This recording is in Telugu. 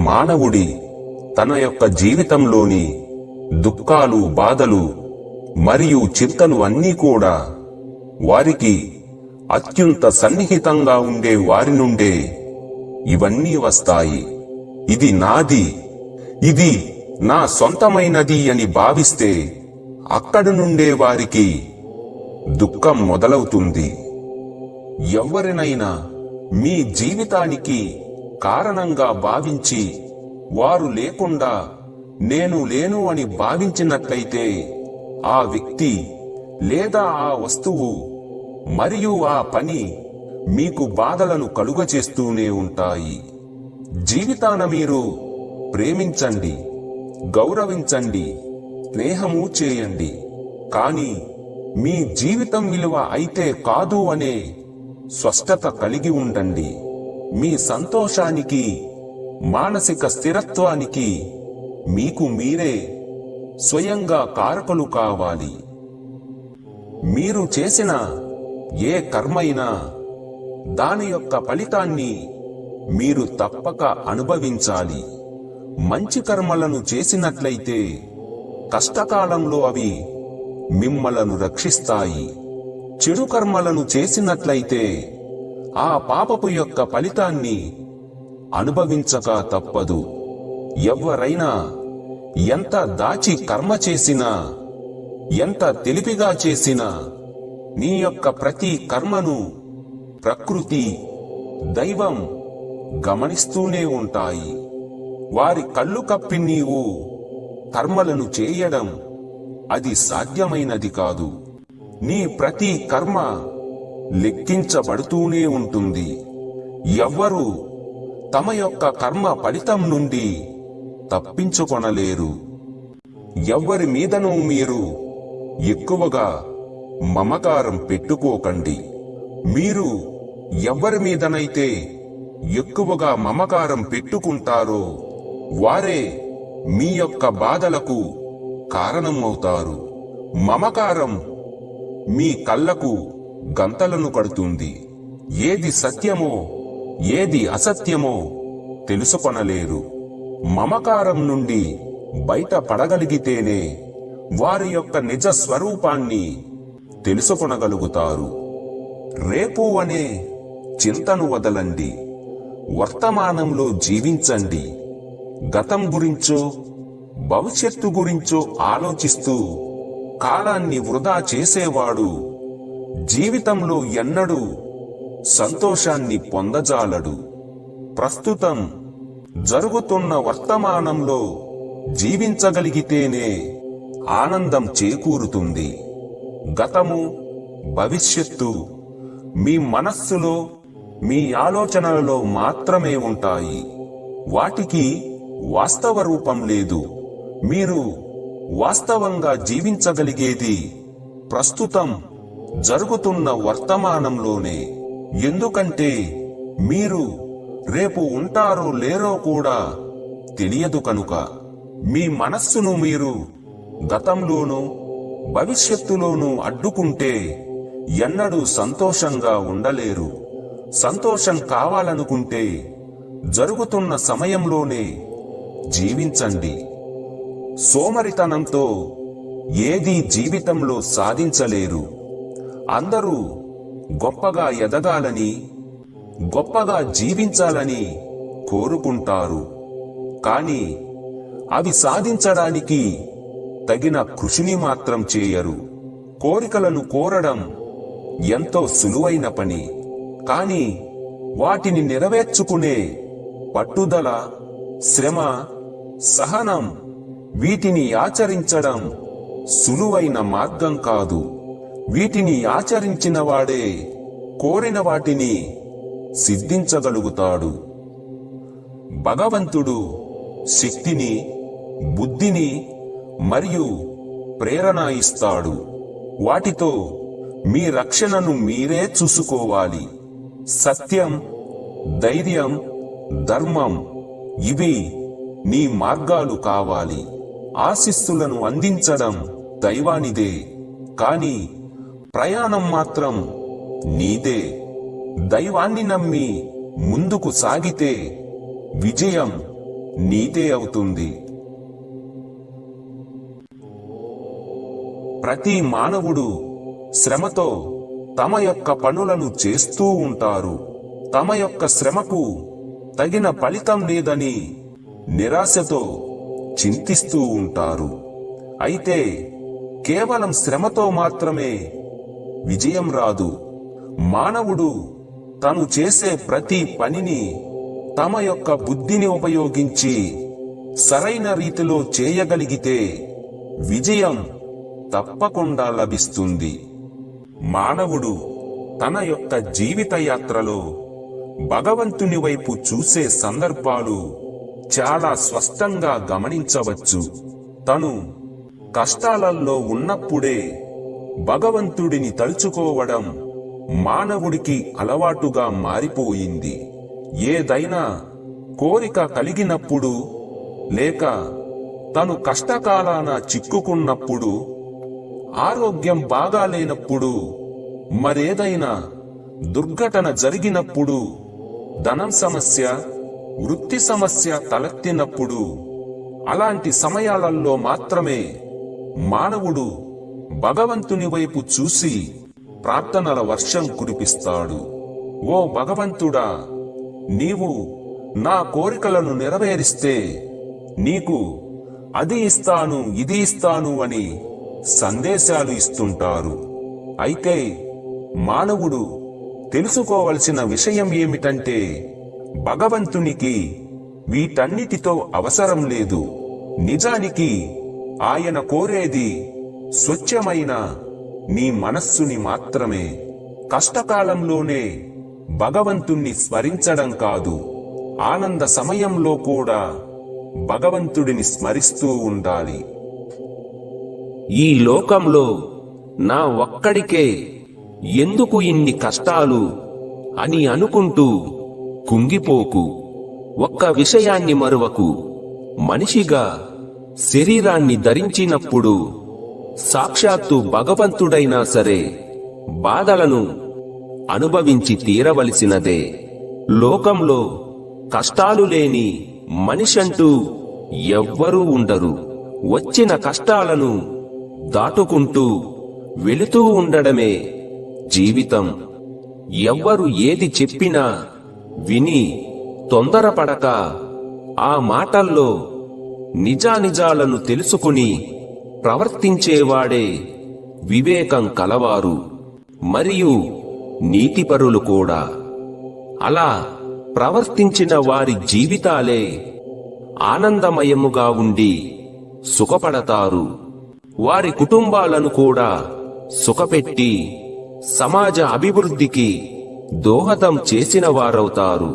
మానవుడి తన యొక్క జీవితంలోని దుఃఖాలు, బాధలు మరియు చింతలు అన్నీ కూడా వారికి అత్యంత సన్నిహితంగా ఉండే వారి నుండే ఇవన్నీ వస్తాయి. ఇది నాది, ఇది నా సొంతమైనది అని భావిస్తే అక్కడి నుండే వారికి దుఃఖం మొదలవుతుంది. ఎవరినైనా మీ జీవితానికి కారణంగా భావించి వారు లేకుండా నేను లేను అని భావించినట్లయితే ఆ వ్యక్తి లేదా ఆ వస్తువు మరియు ఆ పని మీకు బాధలను కలుగచేస్తూనే ఉంటాయి. జీవితాన మీరు ప్రేమించండి, గౌరవించండి, స్నేహము చేయండి, కానీ మీ జీవితం విలువ అయితే కాదు అనే స్పష్టత కలిగి ఉండండి. మీ సంతోషానికి, మానసిక స్థిరత్వానికి మీకు మీరే స్వయంగా కారకులు కావాలి. మీరు చేసిన ఏ కర్మైనా దాని యొక్క ఫలితాన్ని మీరు తప్పక అనుభవించాలి. మంచి కర్మలను చేసినట్లయితే కష్టకాలంలో అవి మిమ్మలను రక్షిస్తాయి. చెడు కర్మలను చేసినట్లయితే ఆ పాపపు యొక్క ఫలితాన్ని అనుభవించక తప్పదు. ఎవరైనా ఎంత దాచి కర్మ చేసినా, ఎంత తెలివిగా చేసినా నీ యొక్క ప్రతి కర్మను ప్రకృతి, దైవం గమనిస్తూనే ఉంటాయి. వారి కళ్ళు కప్పి నీవు కర్మలను చేయడం అది సాధ్యమైనది కాదు. నీ ప్రతి కర్మ లెక్కించబడుతూనే ఉంటుంది. ఎవ్వరూ తమ యొక్క కర్మ ఫలితం నుండి తప్పించుకొనలేరు. ఎవ్వరి మీదనూ మీరు ఎక్కువగా మమకారం పెట్టుకోకండి. మీరు ఎవ్వరి మీదనైతే ఎక్కువగా మమకారం పెట్టుకుంటారో వారే మీ యొక్క బాధలకు కారణమవుతారు. మమకారం మీ కళ్ళకు గంతలను కడుతుంది. ఏది సత్యమో ఏది అసత్యమో తెలుసుకొనలేరు. మమకారం నుండి బయట పడగలిగితేనే వారి యొక్క నిజ స్వరూపాన్ని తెలుసుకొనగలుగుతారు. రేపు అనే చింతను వదలండి, వర్తమానంలో జీవించండి. గతం గురించో భవిష్యత్తు గురించో ఆలోచిస్తూ కాలాన్ని వృధా చేసేవాడు జీవితంలో ఎన్నడూ సంతోషాన్ని పొందజాలడు. ప్రస్తుతం జరుగుతున్న వర్తమానంలో జీవించగలిగితేనే ఆనందం చేకూరుతుంది. గతము, భవిష్యత్తు మీ మనస్సులో, మీ ఆలోచనలలో మాత్రమే ఉంటాయి. వాటికి వాస్తవ రూపం లేదు. మీరు వాస్తవంగా జీవించగలిగేది ప్రస్తుతం జరుగుతున్న వర్తమానంలోనే. ఎందుకంటే మీరు రేపు ఉంటారో లేరో కూడా తెలియదు కనుక. మీ మనస్సును మీరు గతంలోనూ భవిష్యత్తులోనూ అడ్డుకుంటే ఎన్నడూ సంతోషంగా ఉండలేరు. సంతోషం కావాలనుకుంటే జరుగుతున్న సమయంలోనే జీవించండి. సోమరితనంతో ఏదీ జీవితంలో సాధించలేరు. అందరూ గొప్పగా ఎదగాలని, గొప్పగా జీవించాలని కోరుకుంటారు. కానీ అవి సాధించడానికి తగిన కృషిని మాత్రం చేయరు. కోరికలను కోరడం ఎంతో సులువైన పని, కానీ వాటిని నెరవేర్చుకునే పట్టుదల, శ్రమ, సహనం, వీటిని ఆచరించడం సులువైన మార్గం కాదు. వీటిని ఆచరించిన వాడే కోరిన వాటిని సిద్ధించగలుగుతాడు. భగవంతుడు శక్తిని, బుద్ధిని మరియు ప్రేరణ ఇస్తాడు. వాటితో మీ రక్షణను మీరే చూసుకోవాలి. సత్యం, ధైర్యం, ధర్మం ఇవి నీ మార్గాలు కావాలి. ఆశీస్సులను అందించడం దైవానిదే, కానీ ప్రయాణం మాత్రం నీదే. దైవాన్ని నమ్మి ముందుకు సాగితే విజయం నీదే అవుతుంది. ప్రతి మానవుడు శ్రమతో తమ యొక్క పనులను చేస్తూ ఉంటారు. తమ యొక్క శ్రమకు తగిన ఫలితం లేదని నిరాశతో చింతిస్తూ ఉంటారు. అయితే కేవలం శ్రమతో మాత్రమే విజయం రాదు. మానవుడు తను చేసే ప్రతి పనిని తమ యొక్క బుద్ధిని ఉపయోగించి సరైన రీతిలో చేయగలిగితే విజయం తప్పకుండా లభిస్తుంది. మానవుడు తన యొక్క జీవిత యాత్రలో భగవంతుని వైపు చూసే సందర్భాలు చాలా స్పష్టంగా గమనించవచ్చు. తను కష్టాలలో ఉన్నప్పుడే భగవంతుడిని తలుచుకోవడం మానవుడికి అలవాటుగా మారిపోయింది. ఏదైనా కోరిక కలిగినప్పుడు లేక తను కష్టకాలాన చిక్కుకున్నప్పుడు, ఆరోగ్యం బాగాలేనప్పుడు, మరేదైనా దుర్ఘటన జరిగినప్పుడు, ధనం సమస్య, వృత్తి సమస్య తలెత్తినప్పుడు, అలాంటి సమయాలలో మాత్రమే మానవుడు భగవంతుని వైపు చూసి ప్రార్థనల వర్షం కురిపిస్తాడు. ఓ భగవంతుడా, నీవు నా కోరికలను నెరవేరిస్తే నీకు అది ఇస్తాను, ఇది ఇస్తాను అని సందేశాలు ఇస్తుంటారు. అయితే మానవుడు తెలుసుకోవలసిన విషయం ఏమిటంటే, భగవంతునికి వీటన్నిటితో అవసరం లేదు. నిజానికి ఆయన కోరేది స్వచ్ఛమైన నీ మనస్సుని మాత్రమే. కష్టకాలంలోనే భగవంతుణ్ణి స్మరించడం కాదు, ఆనంద సమయంలో కూడా భగవంతుడిని స్మరిస్తూ ఉండాలి. ఈ లోకంలో నా ఒక్కడికే ఎందుకు ఇన్ని కష్టాలు అని అనుకుంటూ కుంగిపోకు. ఒక్క విషయాన్ని మరువకు. మనిషిగా శరీరాన్ని ధరించినప్పుడు సాక్షాత్తు భగవంతుడైనా సరే బాధలను అనుభవించి తీరవలసినదే. లోకంలో కష్టాలు లేని మనిషంటూ ఎవ్వరూ ఉండరు. వచ్చిన కష్టాలను దాటుకుంటూ వెళుతూ ఉండడమే జీవితం. ఎవ్వరు ఏది చెప్పినా విని తొందరపడక ఆ మాటల్లో నిజానిజాలను తెలుసుకుని ప్రవర్తించేవాడే వివేకం కలవారు మరియు నీతిపరులు కూడా. అలా ప్రవర్తించిన వారి జీవితాలే ఆనందమయముగా ఉండి సుఖపడతారు. వారి కుటుంబాలను కూడా సుఖపెట్టి సమాజ అభివృద్ధికి దోహదం చేసిన వారవుతారు.